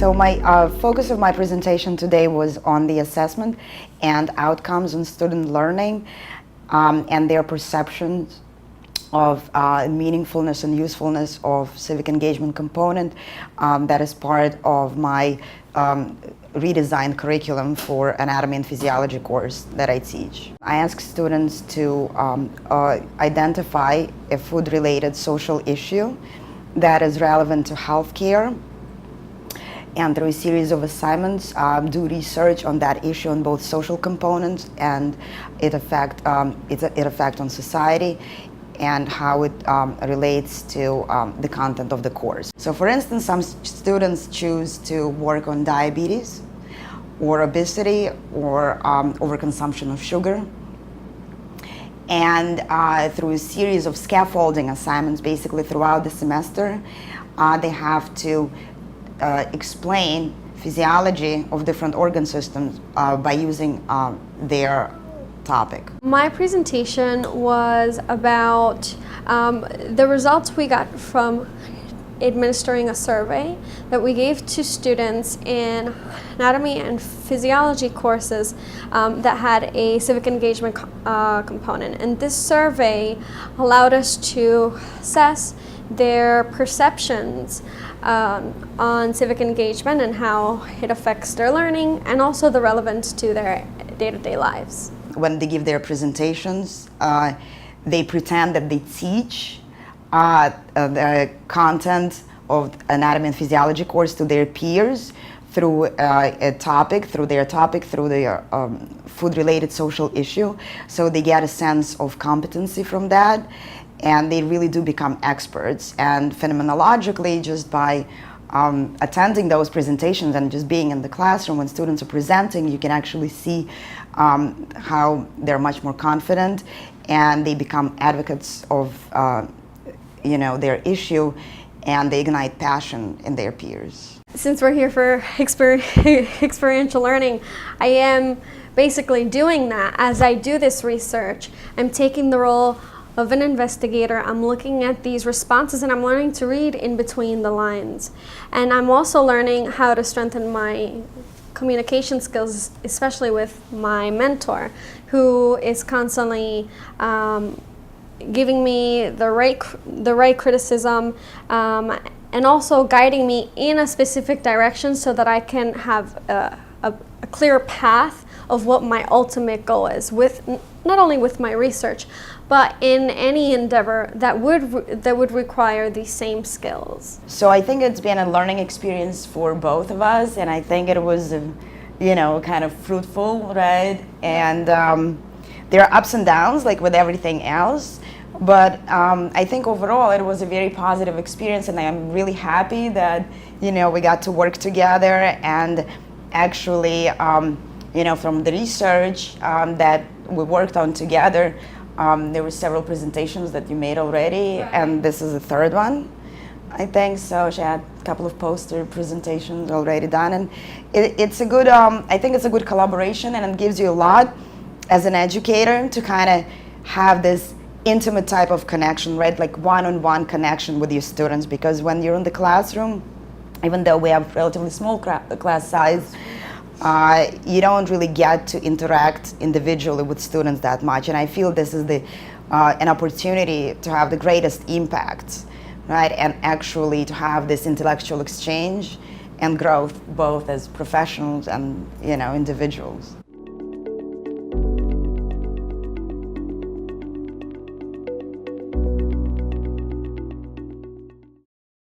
So my focus of my presentation today was on the assessment and outcomes in student learning and their perceptions of meaningfulness and usefulness of civic engagement component that is part of my redesigned curriculum for anatomy and physiology course that I teach. I ask students to identify a food-related social issue that is relevant to healthcare, and through a series of assignments do research on that issue on both social components and its effect on society and how it relates to the content of the course. So for instance, some students choose to work on diabetes or obesity or overconsumption of sugar. And through a series of scaffolding assignments basically throughout the semester, they have to explain physiology of different organ systems by using their topic. My presentation was about the results we got from administering a survey that we gave to students in anatomy and physiology courses that had a civic engagement component. And this survey allowed us to assess their perceptions on civic engagement and how it affects their learning and also the relevance to their day-to-day lives. When they give their presentations, they pretend that they teach the content of anatomy and physiology course to their peers through their food-related social issue. So they get a sense of competency from that, and they really do become experts. And phenomenologically, just by attending those presentations and just being in the classroom when students are presenting, you can actually see how they're much more confident and they become advocates of their issue, and they ignite passion in their peers. Since we're here for experiential learning, I am basically doing that. As I do this research, I'm taking the role of an investigator. I'm looking at these responses and I'm learning to read in between the lines. And I'm also learning how to strengthen my communication skills, especially with my mentor, who is constantly giving me the right criticism and also guiding me in a specific direction so that I can have a clear path of what my ultimate goal is, with not only with my research, but in any endeavor that would require these same skills. So I think it's been a learning experience for both of us, and I think it was, kind of fruitful, right? And there are ups and downs, like with everything else. But I think overall it was a very positive experience, and I am really happy that we got to work together. And actually, from the research that we worked on together, there were several presentations that you made already, and this is the third one, I think. So she had a couple of poster presentations already done, and it's a good. I think it's a good collaboration, and it gives you a lot as an educator to kind of have this intimate type of connection, right? Like one-on-one connection with your students, because when you're in the classroom, even though we have relatively small class size, you don't really get to interact individually with students that much. And I feel this is an opportunity to have the greatest impact, right? And actually to have this intellectual exchange and growth both as professionals and individuals.